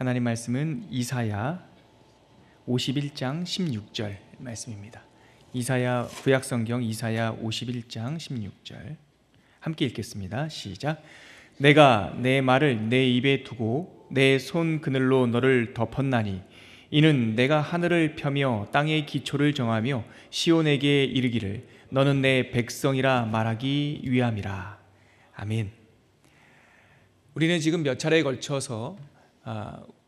하나님 말씀은 이사야 51장 16절 말씀입니다. 이사야 구약성경 이사야 51장 16절 함께 읽겠습니다. 시작. 내가 내 말을 내 입에 두고 내 손 그늘로 너를 덮었나니 이는 내가 하늘을 펴며 땅의 기초를 정하며 시온에게 이르기를 너는 내 백성이라 말하기 위함이라. 아멘. 우리는 지금 몇 차례에 걸쳐서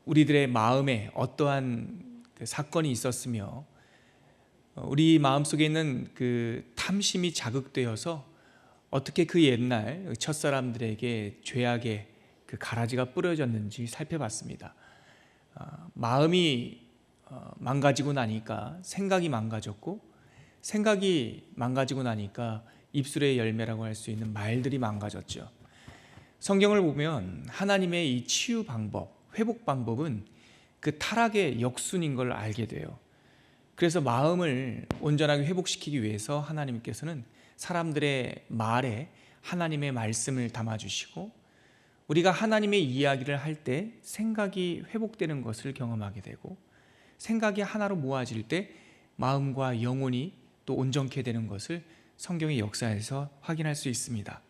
우리들의 마음에 어떠한 사건이 있었으며 우리 마음속에 있는 그 탐심이 자극되어서 어떻게 그 옛날 첫사람들에게 죄악의 그 가라지가 뿌려졌는지 살펴봤습니다. 마음이 망가지고 나니까 생각이 망가졌고, 생각이 망가지고 나니까 입술의 열매라고 할 수 있는 말들이 망가졌죠. 성경을 보면 하나님의 이 치유 방법, 회복 방법은 그 타락의 역순인 걸 알게 돼요. 그래서 마음을 온전하게 회복시키기 위해서 하나님께서는 사람들의 말에 하나님의 말씀을 담아주시고, 우리가 하나님의 이야기를 할 때 생각이 회복되는 것을 경험하게 되고, 생각이 하나로 모아질 때 마음과 영혼이 또 온전케 되는 것을 성경의 역사에서 확인할 수 있습니다.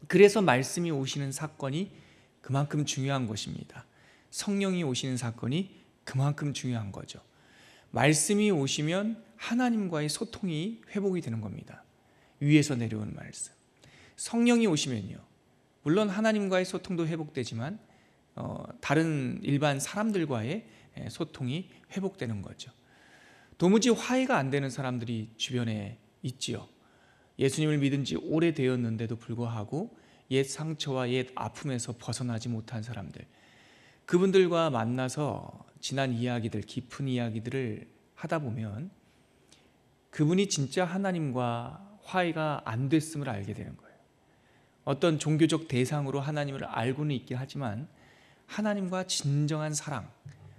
그래서 말씀이 오시는 사건이 그만큼 중요한 것입니다. 성령이 오시는 사건이 그만큼 중요한 거죠. 말씀이 오시면 하나님과의 소통이 회복이 되는 겁니다. 위에서 내려오는 말씀. 성령이 오시면요, 물론 하나님과의 소통도 회복되지만 다른 일반 사람들과의 소통이 회복되는 거죠. 도무지 화해가 안 되는 사람들이 주변에 있지요. 예수님을 믿은 지 오래되었는데도 불구하고 옛 상처와 옛 아픔에서 벗어나지 못한 사람들, 그분들과 만나서 지난 이야기들, 깊은 이야기들을 하다 보면 그분이 진짜 하나님과 화해가 안 됐음을 알게 되는 거예요. 어떤 종교적 대상으로 하나님을 알고는 있긴 하지만 하나님과 진정한 사랑,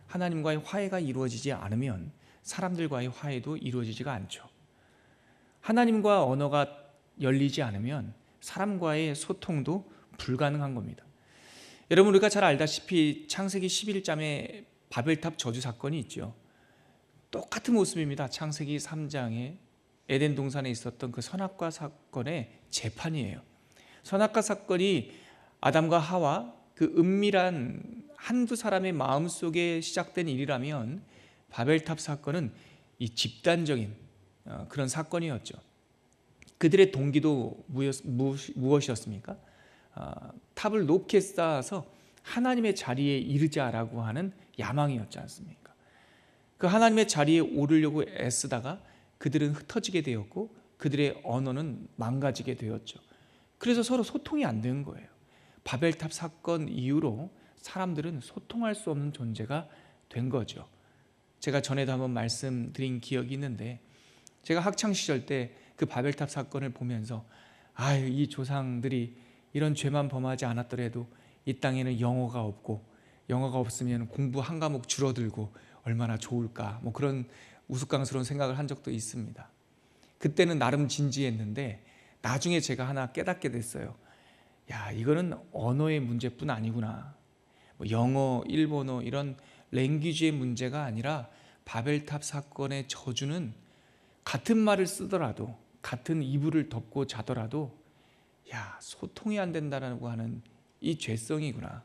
하나님과의 화해가 이루어지지 않으면 사람들과의 화해도 이루어지지가 않죠. 하나님과 언어가 열리지 않으면 사람과의 소통도 불가능한 겁니다. 여러분, 우리가 잘 알다시피 창세기 11장에 바벨탑 저주 사건이 있죠. 똑같은 모습입니다. 창세기 3장에 에덴 동산에 있었던 그 선악과 사건의 재판이에요. 선악과 사건이 아담과 하와 그 은밀한 한두 사람의 마음속에 시작된 일이라면 바벨탑 사건은 이 집단적인 그런 사건이었죠. 그들의 동기도 무엇이었습니까? 탑을 높게 쌓아서 하나님의 자리에 이르자라고 하는 야망이었지 않습니까? 그 하나님의 자리에 오르려고 애쓰다가 그들은 흩어지게 되었고 그들의 언어는 망가지게 되었죠. 그래서 서로 소통이 안 된 거예요. 바벨탑 사건 이후로 사람들은 소통할 수 없는 존재가 된 거죠. 제가 전에도 한번 말씀드린 기억이 있는데, 제가 학창시절 때 그 바벨탑 사건을 보면서 이 조상들이 이런 죄만 범하지 않았더라도 이 땅에는 영어가 없고, 영어가 없으면 공부 한 과목 줄어들고 얼마나 좋을까, 그런 우스꽝스러운 생각을 한 적도 있습니다. 그때는 나름 진지했는데 나중에 제가 하나 깨닫게 됐어요. 이거는 언어의 문제뿐 아니구나. 영어, 일본어 이런 랭귀지의 문제가 아니라 바벨탑 사건의 저주는 같은 말을 쓰더라도, 같은 이불을 덮고 자더라도 소통이 안 된다라고 하는 이 죄성이구나.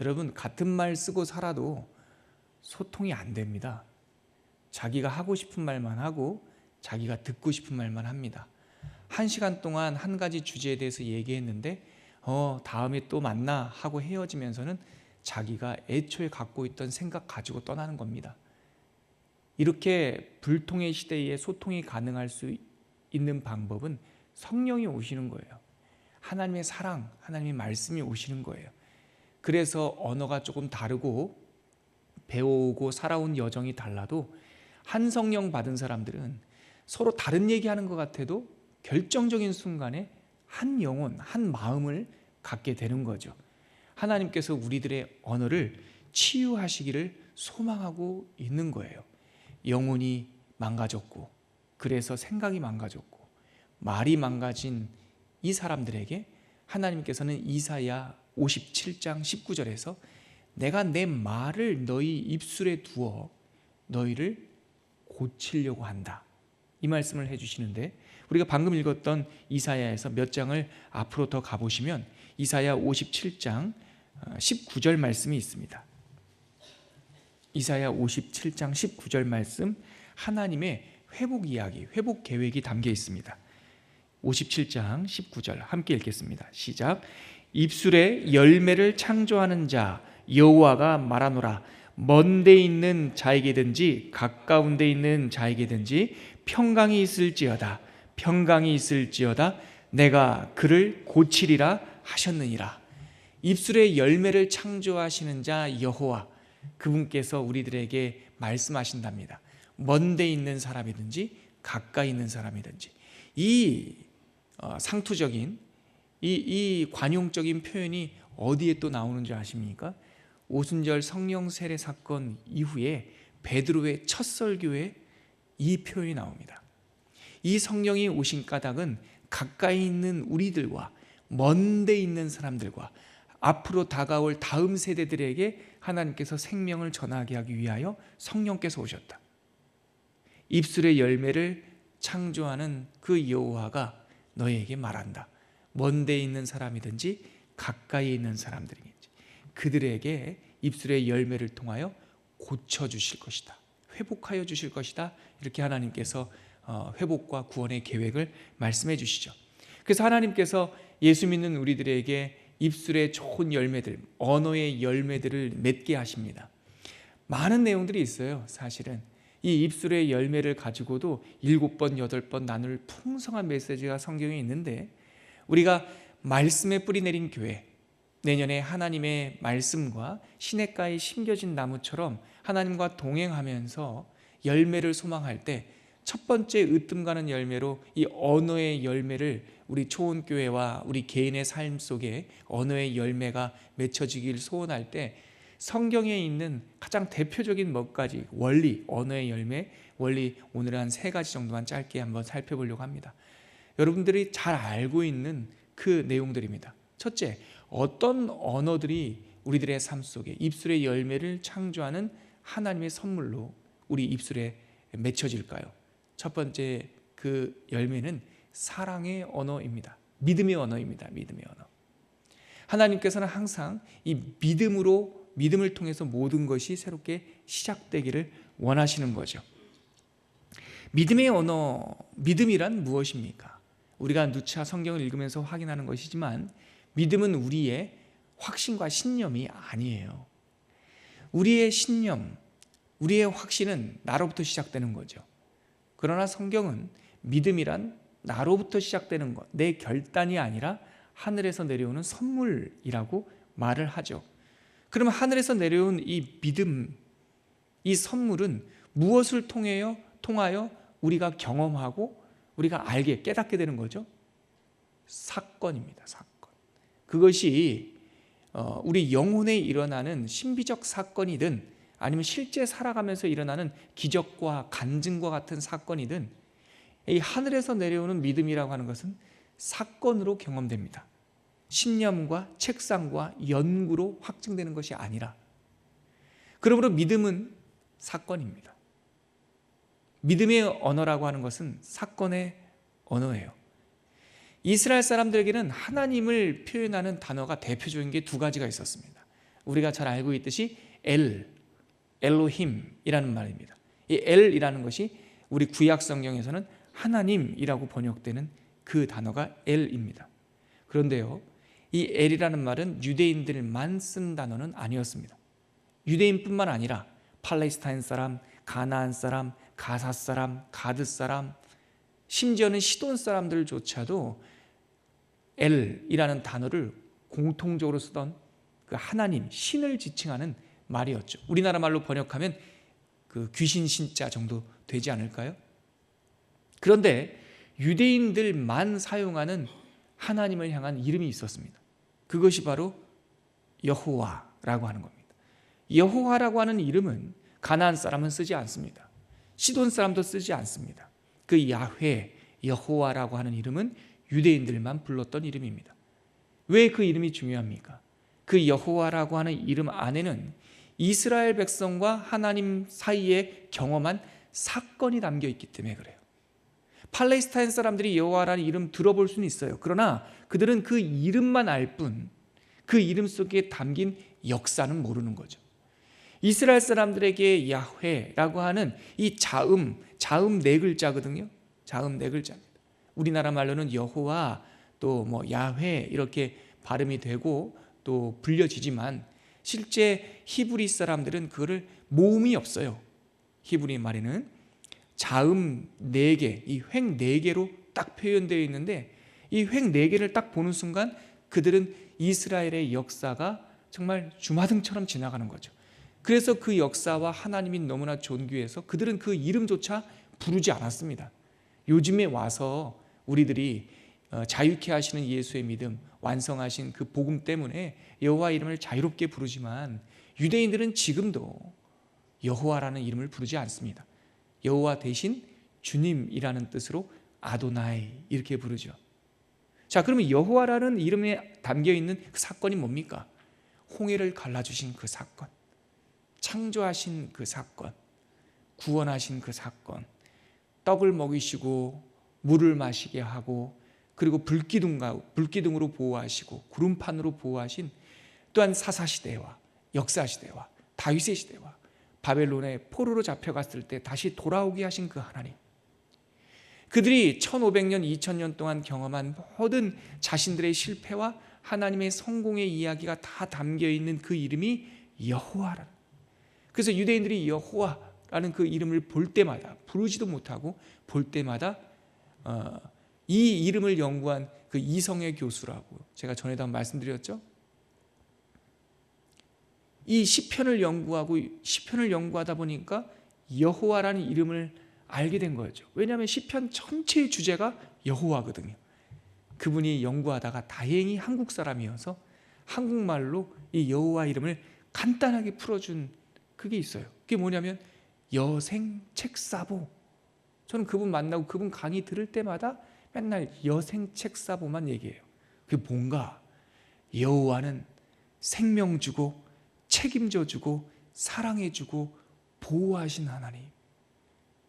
여러분, 같은 말 쓰고 살아도 소통이 안 됩니다. 자기가 하고 싶은 말만 하고 자기가 듣고 싶은 말만 합니다. 1시간 동안 한 가지 주제에 대해서 얘기했는데 다음에 또 만나 하고 헤어지면서는 자기가 애초에 갖고 있던 생각 가지고 떠나는 겁니다. 이렇게 불통의 시대에 소통이 가능할 수 있는 방법은 성령이 오시는 거예요. 하나님의 사랑, 하나님의 말씀이 오시는 거예요. 그래서 언어가 조금 다르고 배워오고 살아온 여정이 달라도 한 성령 받은 사람들은 서로 다른 얘기하는 것 같아도 결정적인 순간에 한 영혼, 한 마음을 갖게 되는 거죠. 하나님께서 우리들의 언어를 치유하시기를 소망하고 있는 거예요. 영혼이 망가졌고, 그래서 생각이 망가졌고, 말이 망가진 이 사람들에게 하나님께서는 이사야 57장 19절에서 내가 내 말을 너희 입술에 두어 너희를 고치려고 한다. 이 말씀을 해주시는데, 우리가 방금 읽었던 이사야에서 몇 장을 앞으로 더 가보시면 이사야 57장 19절 말씀이 있습니다. 이사야 57장 19절 말씀, 하나님의 회복 이야기, 회복 계획이 담겨 있습니다. 57장 19절 함께 읽겠습니다. 시작. 입술에 열매를 창조하는 자 여호와가 말하노라. 먼 데 있는 자에게든지 가까운 데 있는 자에게든지 평강이 있을지어다. 평강이 있을지어다. 내가 그를 고치리라 하셨느니라. 입술에 열매를 창조하시는 자 여호와, 그분께서 우리들에게 말씀하신답니다. 먼 데 있는 사람이든지 가까이 있는 사람이든지. 이 상투적인 이 관용적인 표현이 어디에 또 나오는 줄 아십니까? 오순절 성령 세례 사건 이후에 베드로의 첫 설교에 이 표현이 나옵니다. 이 성령이 오신 까닭은 가까이 있는 우리들과 먼 데 있는 사람들과 앞으로 다가올 다음 세대들에게 하나님께서 생명을 전하게 하기 위하여 성령께서 오셨다. 입술의 열매를 창조하는 그 여호와가 너희에게 말한다. 먼 데 있는 사람이든지 가까이 있는 사람들이든지 그들에게 입술의 열매를 통하여 고쳐주실 것이다. 회복하여 주실 것이다. 이렇게 하나님께서 회복과 구원의 계획을 말씀해 주시죠. 그래서 하나님께서 예수 믿는 우리들에게 입술의 좋은 열매들, 언어의 열매들을 맺게 하십니다. 많은 내용들이 있어요. 사실은 이 입술의 열매를 가지고도 7번, 8번 나눌 풍성한 메시지가 성경에 있는데, 우리가 말씀에 뿌리 내린 교회, 내년에 하나님의 말씀과 시냇가에 심겨진 나무처럼 하나님과 동행하면서 열매를 소망할 때 첫 번째 으뜸 가는 열매로 이 언어의 열매를 우리 초원교회와 우리 개인의 삶 속에 언어의 열매가 맺혀지길 소원할 때 성경에 있는 가장 대표적인 몇 가지 원리, 언어의 열매 원리, 오늘 한 3가지 정도만 짧게 한번 살펴보려고 합니다. 여러분들이 잘 알고 있는 그 내용들입니다. 첫째, 어떤 언어들이 우리들의 삶 속에 입술의 열매를 창조하는 하나님의 선물로 우리 입술에 맺혀질까요? 첫 번째 그 열매는 사랑의 언어입니다. 믿음의 언어입니다. 믿음의 언어. 하나님께서는 항상 이 믿음을 통해서 모든 것이 새롭게 시작되기를 원하시는 거죠. 믿음의 언어, 믿음이란 무엇입니까? 우리가 누차 성경을 읽으면서 확인하는 것이지만 믿음은 우리의 확신과 신념이 아니에요. 우리의 신념, 우리의 확신은 나로부터 시작되는 거죠. 그러나 성경은 믿음이란 나로부터 시작되는 것, 내 결단이 아니라 하늘에서 내려오는 선물이라고 말을 하죠. 그러면 하늘에서 내려온 이 믿음, 이 선물은 무엇을 통하여 우리가 경험하고 우리가 알게, 깨닫게 되는 거죠? 사건입니다. 사건. 그것이 우리 영혼에 일어나는 신비적 사건이든 아니면 실제 살아가면서 일어나는 기적과 간증과 같은 사건이든, 이 하늘에서 내려오는 믿음이라고 하는 것은 사건으로 경험됩니다. 신념과 책상과 연구로 확증되는 것이 아니라, 그러므로 믿음은 사건입니다. 믿음의 언어라고 하는 것은 사건의 언어예요. 이스라엘 사람들에게는 하나님을 표현하는 단어가 대표적인 게 2가지가 있었습니다. 우리가 잘 알고 있듯이 엘로힘이라는 말입니다. 이 엘이라는 것이 우리 구약 성경에서는 하나님이라고 번역되는 그 단어가 엘입니다. 그런데요, 이 엘이라는 말은 유대인들만 쓴 단어는 아니었습니다. 유대인뿐만 아니라 팔레스타인 사람, 가나안 사람, 가사 사람, 가드 사람, 심지어는 시돈 사람들조차도 엘이라는 단어를 공통적으로 쓰던 그 하나님, 신을 지칭하는 말이었죠. 우리나라 말로 번역하면 그 귀신 신자 정도 되지 않을까요? 그런데 유대인들만 사용하는 하나님을 향한 이름이 있었습니다. 그것이 바로 여호와라고 하는 겁니다. 여호와라고 하는 이름은 가나안 사람은 쓰지 않습니다. 시돈 사람도 쓰지 않습니다. 그 야훼, 여호와라고 하는 이름은 유대인들만 불렀던 이름입니다. 왜 그 이름이 중요합니까? 그 여호와라고 하는 이름 안에는 이스라엘 백성과 하나님 사이에 경험한 사건이 담겨 있기 때문에 그래요. 팔레스타인 사람들이 여호와라는 이름 들어볼 수는 있어요. 그러나 그들은 그 이름만 알 뿐, 그 이름 속에 담긴 역사는 모르는 거죠. 이스라엘 사람들에게 야훼라고 하는 이 자음 네 글자거든요. 자음 네 글자입니다. 우리나라 말로는 여호와 또 뭐 야훼 이렇게 발음이 되고 또 불려지지만 실제 히브리 사람들은 그거를 모음이 없어요. 히브리 말에는 자음 4개, 이 횡 4개로 딱 표현되어 있는데 이 횡 4개를 딱 보는 순간 그들은 이스라엘의 역사가 정말 주마등처럼 지나가는 거죠. 그래서 그 역사와 하나님이 너무나 존귀해서 그들은 그 이름조차 부르지 않았습니다. 요즘에 와서 우리들이 자유케 하시는 예수의 믿음, 완성하신 그 복음 때문에 여호와 이름을 자유롭게 부르지만 유대인들은 지금도 여호와라는 이름을 부르지 않습니다. 여호와 대신 주님이라는 뜻으로 아도나이 이렇게 부르죠. 자, 그러면 여호와라는 이름에 담겨 있는 그 사건이 뭡니까? 홍해를 갈라주신 그 사건, 창조하신 그 사건, 구원하신 그 사건, 떡을 먹이시고 물을 마시게 하고 그리고 불기둥으로 보호하시고 구름판으로 보호하신 또한 사사시대와 역사시대와 다윗의 시대와 바벨론의 포로로 잡혀갔을 때 다시 돌아오게 하신 그 하나님, 그들이 1500년 2000년 동안 경험한 모든 자신들의 실패와 하나님의 성공의 이야기가 다 담겨있는 그 이름이 여호와라는, 그래서 유대인들이 여호와라는 그 이름을 볼 때마다 부르지도 못하고 볼 때마다 이 이름을 연구한 그 이성의 교수라고 제가 전에도 한번 말씀드렸죠. 이 시편을 연구하다 보니까 여호와라는 이름을 알게 된 거죠. 왜냐하면 시편 전체의 주제가 여호와거든요. 그분이 연구하다가 다행히 한국 사람이어서 한국말로 이 여호와 이름을 간단하게 풀어준 그게 있어요. 그게 뭐냐면 여생책사보. 저는 그분 만나고 그분 강의 들을 때마다 맨날 여생책사보만 얘기해요. 그게 뭔가 여호와는 생명 주고 책임져 주고 사랑해 주고 보호하신 하나님,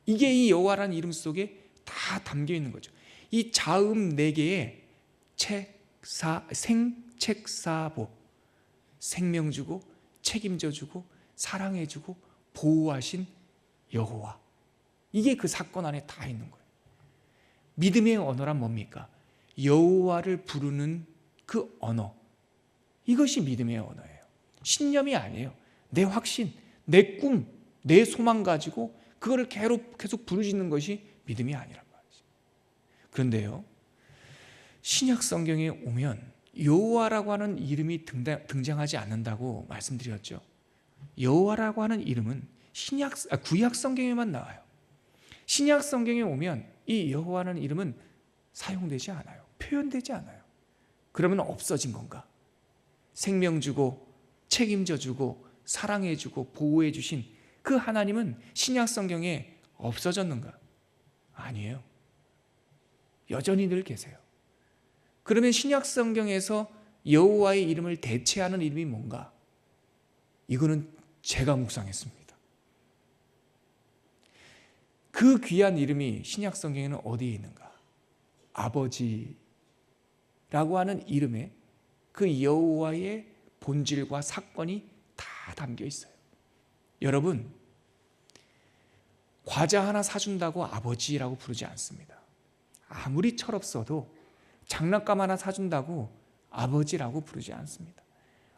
이게 이 여호와라는 이름 속에 다 담겨 있는 거죠. 이 자음 4개의 생책사보, 생명 주고 책임져 주고 사랑해 주고 보호하신 여호와, 이게 그 사건 안에 다 있는 거예요. 믿음의 언어란 뭡니까? 여호와를 부르는 그 언어, 이것이 믿음의 언어예요. 신념이 아니에요. 내 확신, 내 꿈, 내 소망 가지고 그거를 계속 부르짖는 것이 믿음이 아니란 말이죠. 그런데요, 신약 성경에 오면 여호와라고 하는 이름이 등장하지 않는다고 말씀드렸죠. 여호와라고 하는 이름은 구약 성경에만 나와요. 신약 성경에 오면 이 여호와라는 이름은 사용되지 않아요. 표현되지 않아요. 그러면 없어진 건가? 생명 주고 책임져 주고 사랑해 주고 보호해 주신 그 하나님은 신약 성경에 없어졌는가? 아니에요. 여전히 늘 계세요. 그러면 신약 성경에서 여호와의 이름을 대체하는 이름이 뭔가? 이거는 제가 묵상했습니다. 그 귀한 이름이 신약 성경에는 어디에 있는가? 아버지라고 하는 이름에 그 여호와의 본질과 사건이 다 담겨 있어요. 여러분, 과자 하나 사준다고 아버지라고 부르지 않습니다. 아무리 철없어도 장난감 하나 사준다고 아버지라고 부르지 않습니다.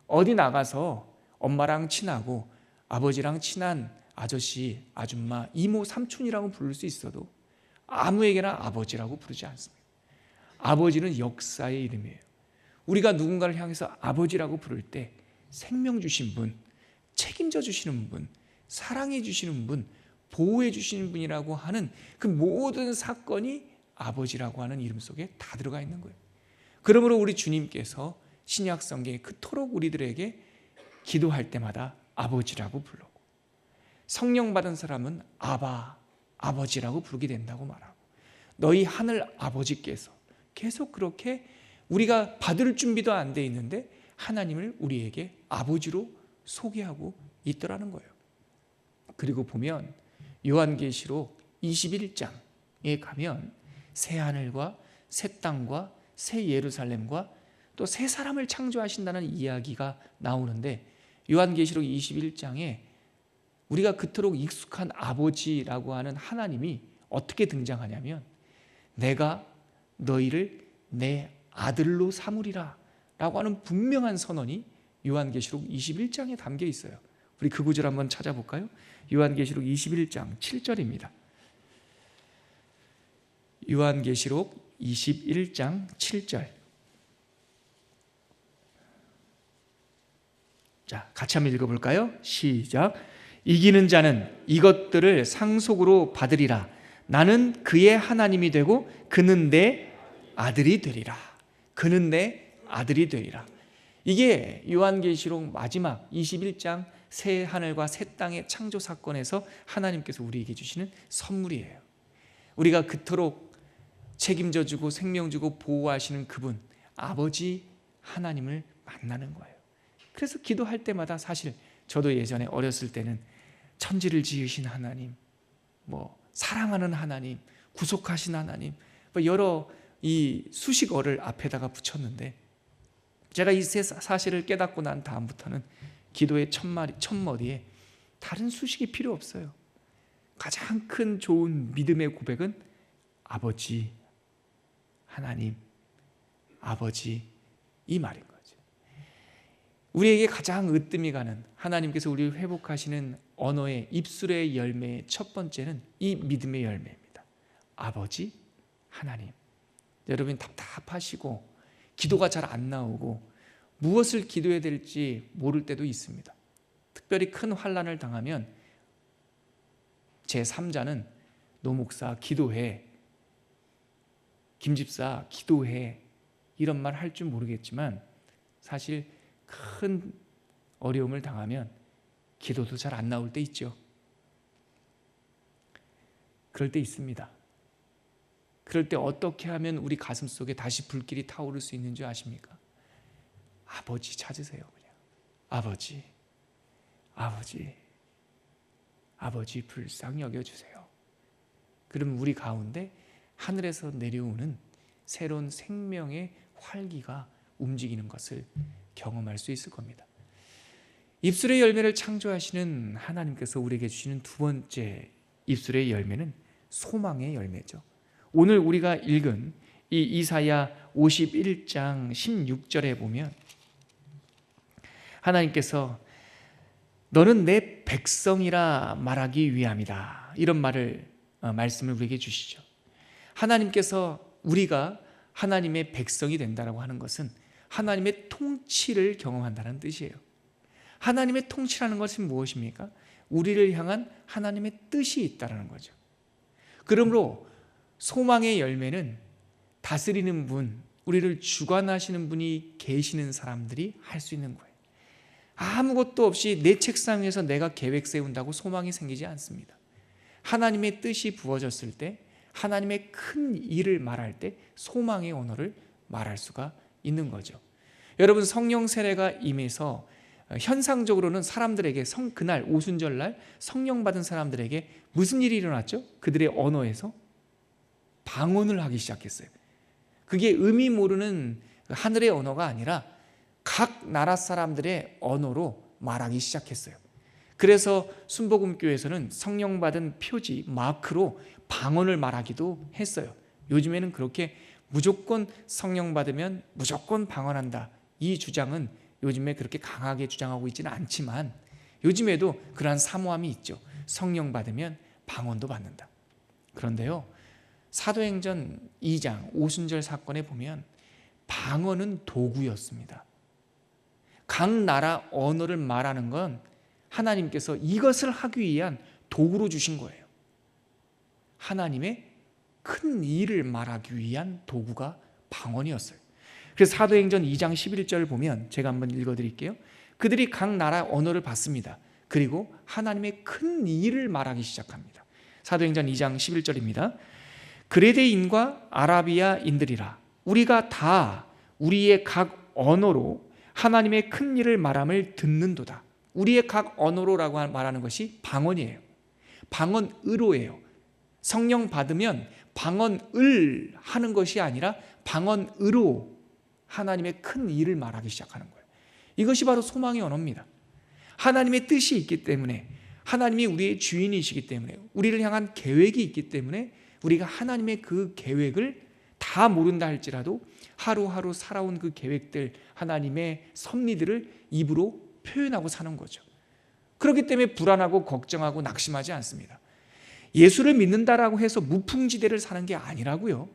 어디 나가서 엄마랑 친하고 아버지랑 친한 아저씨, 아줌마, 이모, 삼촌이라고 부를 수 있어도 아무에게나 아버지라고 부르지 않습니다. 아버지는 역사의 이름이에요. 우리가 누군가를 향해서 아버지라고 부를 때 생명 주신 분, 책임져 주시는 분, 사랑해 주시는 분, 보호해 주시는 분이라고 하는 그 모든 사건이 아버지라고 하는 이름 속에 다 들어가 있는 거예요. 그러므로 우리 주님께서 신약 성경에 그토록 우리들에게 기도할 때마다 아버지라고 부르고, 성령 받은 사람은 아버지라고 부르게 된다고 말하고, 너희 하늘 아버지께서 계속 그렇게 우리가 받을 준비도 안 돼 있는데 하나님을 우리에게 아버지로 소개하고 있더라는 거예요. 그리고 보면 요한계시록 21장에 가면 새 하늘과 새 땅과 새 예루살렘과 또 새 사람을 창조하신다는 이야기가 나오는데, 요한계시록 21장에 우리가 그토록 익숙한 아버지라고 하는 하나님이 어떻게 등장하냐면, 내가 너희를 내 아들로 삼으리라 라고 하는 분명한 선언이 요한계시록 21장에 담겨 있어요. 우리 그 구절 한번 찾아볼까요? 요한계시록 21장 7절입니다. 요한계시록 21장 7절. 자, 같이 한번 읽어볼까요? 시작. 이기는 자는 이것들을 상속으로 받으리라. 나는 그의 하나님이 되고 그는 내 아들이 되리라. 그는 내 아들이 되리라. 이게 요한계시록 마지막 21장 새 하늘과 새 땅의 창조 사건에서 하나님께서 우리에게 주시는 선물이에요. 우리가 그토록 책임져 주고 생명 주고 보호하시는 그분 아버지 하나님을 만나는 거예요. 그래서 기도할 때마다, 사실 저도 예전에 어렸을 때는 천지를 지으신 하나님, 사랑하는 하나님, 구속하신 하나님, 여러 이 수식어를 앞에다가 붙였는데, 제가 이 사실을 깨닫고 난 다음부터는 기도의 첫머리에 다른 수식이 필요 없어요. 가장 큰 좋은 믿음의 고백은 아버지 하나님, 아버지, 이 말인 거죠. 우리에게 가장 으뜸이 가는 하나님께서 우리를 회복하시는 언어의 입술의 열매의 첫 번째는 이 믿음의 열매입니다. 아버지 하나님. 여러분 답답하시고 기도가 잘 안 나오고 무엇을 기도해야 될지 모를 때도 있습니다. 특별히 큰 환난을 당하면 제3자는 노 목사 기도해, 김 집사 기도해, 이런 말 할 줄 모르겠지만 사실 큰 어려움을 당하면 기도도 잘 안 나올 때 있죠. 그럴 때 있습니다. 그럴 때 어떻게 하면 우리 가슴 속에 다시 불길이 타오를 수 있는 줄 아십니까? 아버지 찾으세요. 그냥 아버지, 아버지, 아버지 불쌍히 여겨주세요. 그러면 우리 가운데 하늘에서 내려오는 새로운 생명의 활기가 움직이는 것을 경험할 수 있을 겁니다. 입술의 열매를 창조하시는 하나님께서 우리에게 주시는 두 번째 입술의 열매는 소망의 열매죠. 오늘 우리가 읽은 이 이사야 51장 16절에 보면 하나님께서 너는 내 백성이라 말하기 위함이다, 이런 말씀을 우리에게 주시죠. 하나님께서 우리가 하나님의 백성이 된다고 하는 것은 하나님의 통치를 경험한다는 뜻이에요. 하나님의 통치라는 것은 무엇입니까? 우리를 향한 하나님의 뜻이 있다는 거죠. 그러므로 소망의 열매는 다스리는 분, 우리를 주관하시는 분이 계시는 사람들이 할 수 있는 거예요. 아무것도 없이 내 책상 위에서 내가 계획 세운다고 소망이 생기지 않습니다. 하나님의 뜻이 부어졌을 때, 하나님의 큰 일을 말할 때 소망의 언어를 말할 수가 있는 거죠. 여러분, 성령 세례가 임해서 현상적으로는 사람들에게 그날 오순절날 성령 받은 사람들에게 무슨 일이 일어났죠? 그들의 언어에서 방언을 하기 시작했어요. 그게 의미 모르는 하늘의 언어가 아니라 각 나라 사람들의 언어로 말하기 시작했어요. 그래서 순복음교회에서는 성령 받은 표지, 마크로 방언을 말하기도 했어요. 요즘에는 그렇게 무조건 성령 받으면 무조건 방언한다, 이 주장은 요즘에 그렇게 강하게 주장하고 있지는 않지만 요즘에도 그러한 사모함이 있죠. 성령 받으면 방언도 받는다. 그런데요, 사도행전 2장 오순절 사건에 보면 방언은 도구였습니다. 각 나라 언어를 말하는 건 하나님께서 이것을 하기 위한 도구로 주신 거예요. 하나님의 큰 일을 말하기 위한 도구가 방언이었어요. 그래서 사도행전 2장 11절 보면 제가 한번 읽어드릴게요. 그들이 각 나라 언어를 받습니다. 그리고 하나님의 큰 일을 말하기 시작합니다. 사도행전 2장 11절입니다. 그레데인과 아라비아인들이라, 우리가 다 우리의 각 언어로 하나님의 큰 일을 말함을 듣는도다. 우리의 각 언어로라고 말하는 것이 방언이에요. 방언으로예요. 성령 받으면 방언을 하는 것이 아니라 방언으로 하나님의 큰 일을 말하기 시작하는 거예요. 이것이 바로 소망의 언어입니다. 하나님의 뜻이 있기 때문에, 하나님이 우리의 주인이시기 때문에, 우리를 향한 계획이 있기 때문에 우리가 하나님의 그 계획을 다 모른다 할지라도 하루하루 살아온 그 계획들, 하나님의 섭리들을 입으로 표현하고 사는 거죠. 그렇기 때문에 불안하고 걱정하고 낙심하지 않습니다. 예수를 믿는다라고 해서 무풍지대를 사는 게 아니라고요.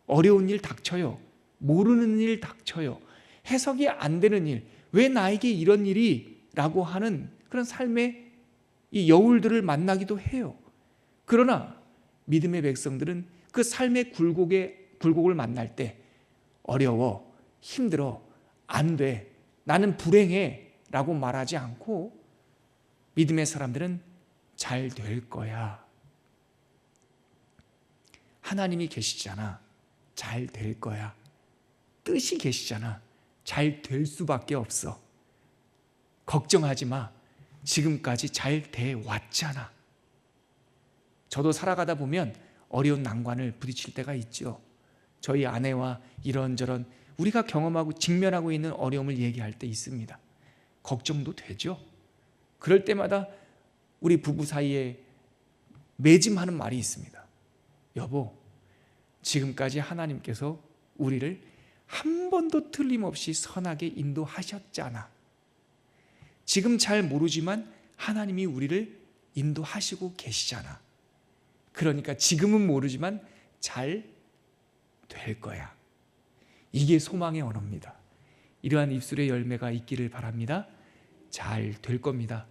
어려운 일 닥쳐요. 모르는 일 닥쳐요. 해석이 안 되는 일, 왜 나에게 이런 일이? 라고 하는 그런 삶의 이 여울들을 만나기도 해요. 그러나 믿음의 백성들은 그 삶의 굴곡을 만날 때 어려워, 힘들어, 안 돼, 나는 불행해 라고 말하지 않고 믿음의 사람들은 잘 될 거야. 하나님이 계시잖아. 잘 될 거야. 뜻이 계시잖아. 잘 될 수밖에 없어. 걱정하지 마. 지금까지 잘 돼 왔잖아. 저도 살아가다 보면 어려운 난관을 부딪힐 때가 있죠. 저희 아내와 이런저런 우리가 경험하고 직면하고 있는 어려움을 얘기할 때 있습니다. 걱정도 되죠. 그럴 때마다 우리 부부 사이에 매짐하는 말이 있습니다. 여보, 지금까지 하나님께서 우리를 한 번도 틀림없이 선하게 인도하셨잖아. 지금 잘 모르지만 하나님이 우리를 인도하시고 계시잖아. 그러니까 지금은 모르지만 잘 될 거야. 이게 소망의 언어입니다. 이러한 입술의 열매가 있기를 바랍니다. 잘 될 겁니다.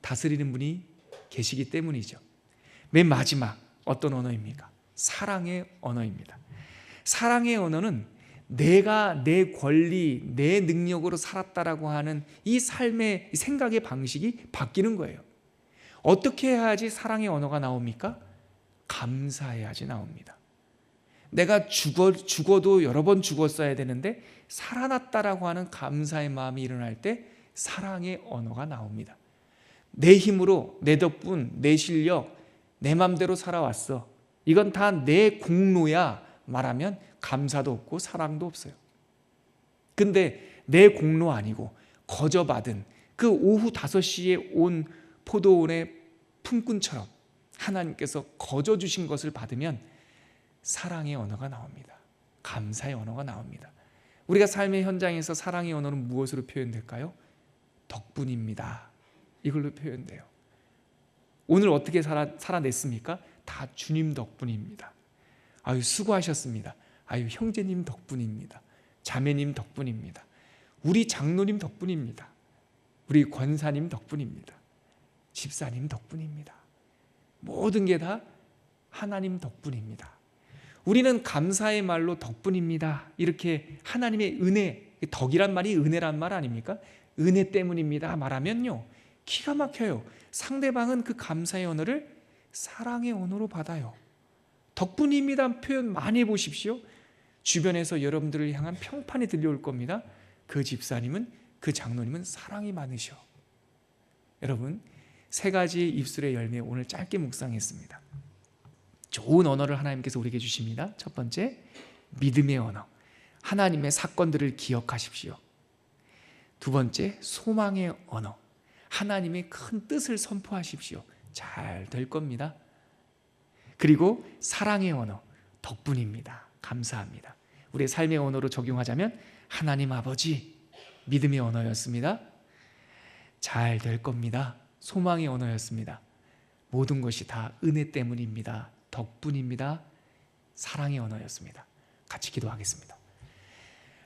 다스리는 분이 계시기 때문이죠. 맨 마지막 어떤 언어입니까? 사랑의 언어입니다. 사랑의 언어는 내가 내 권리, 내 능력으로 살았다라고 하는 이 삶의 생각의 방식이 바뀌는 거예요. 어떻게 해야지 사랑의 언어가 나옵니까? 감사해야지 나옵니다. 내가 죽어도 여러 번 죽었어야 되는데 살아났다라고 하는 감사의 마음이 일어날 때 사랑의 언어가 나옵니다. 내 힘으로, 내 덕분, 내 실력, 내 맘대로 살아왔어. 이건 다 내 공로야 말하면 감사도 없고 사랑도 없어요. 근데 내 공로 아니고 거저받은 그 오후 5시에 온 포도원의 품꾼처럼 하나님께서 거저 주신 것을 받으면 사랑의 언어가 나옵니다. 감사의 언어가 나옵니다. 우리가 삶의 현장에서 사랑의 언어는 무엇으로 표현될까요? 덕분입니다. 이걸로 표현돼요. 오늘 어떻게 살아냈습니까? 다 주님 덕분입니다. 아유, 수고하셨습니다. 아유, 형제님 덕분입니다. 자매님 덕분입니다. 우리 장로님 덕분입니다. 우리 권사님 덕분입니다. 집사님 덕분입니다. 모든 게 다 하나님 덕분입니다. 우리는 감사의 말로 덕분입니다. 이렇게 하나님의 은혜, 덕이란 말이 은혜란 말 아닙니까? 은혜 때문입니다 말하면요, 기가 막혀요. 상대방은 그 감사의 언어를 사랑의 언어로 받아요. 덕분입니다 표현 많이 해보십시오. 주변에서 여러분들을 향한 평판이 들려올 겁니다. 그 집사님은, 그 장로님은 사랑이 많으셔. 여러분, 3가지 입술의 열매 오늘 짧게 묵상했습니다. 좋은 언어를 하나님께서 우리에게 주십니다. 첫 번째, 믿음의 언어. 하나님의 사건들을 기억하십시오. 두 번째, 소망의 언어. 하나님의 큰 뜻을 선포하십시오. 잘 될 겁니다. 그리고 사랑의 언어, 덕분입니다. 감사합니다. 우리의 삶의 언어로 적용하자면 하나님 아버지, 믿음의 언어였습니다. 잘 될 겁니다. 소망의 언어였습니다. 모든 것이 다 은혜 때문입니다. 덕분입니다. 사랑의 언어였습니다. 같이 기도하겠습니다.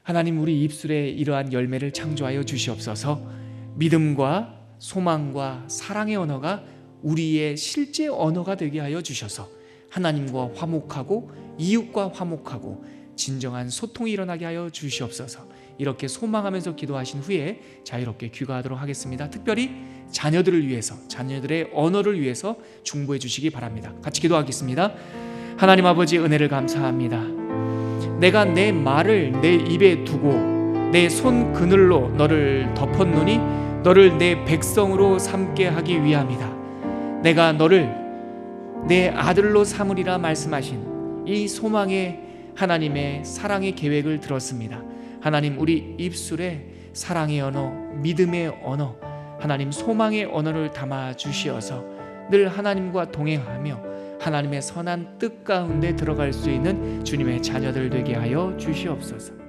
하나님, 우리 입술에 이러한 열매를 창조하여 주시옵소서. 믿음과 소망과 사랑의 언어가 우리의 실제 언어가 되게 하여 주셔서 하나님과 화목하고 이웃과 화목하고 진정한 소통이 일어나게 하여 주시옵소서. 이렇게 소망하면서 기도하신 후에 자유롭게 귀가하도록 하겠습니다. 특별히 자녀들을 위해서, 자녀들의 언어를 위해서 중보해 주시기 바랍니다. 같이 기도하겠습니다. 하나님 아버지, 은혜를 감사합니다. 내가 내 말을 내 입에 두고 내 손 그늘로 너를 덮었노니 너를 내 백성으로 삼게 하기 위함이다. 내가 너를 내 아들로 삼으리라 말씀하신 이 소망의 하나님의 사랑의 계획을 들었습니다. 하나님, 우리 입술에 사랑의 언어, 믿음의 언어, 하나님 소망의 언어를 담아 주시어서 늘 하나님과 동행하며 하나님의 선한 뜻 가운데 들어갈 수 있는 주님의 자녀들 되게 하여 주시옵소서.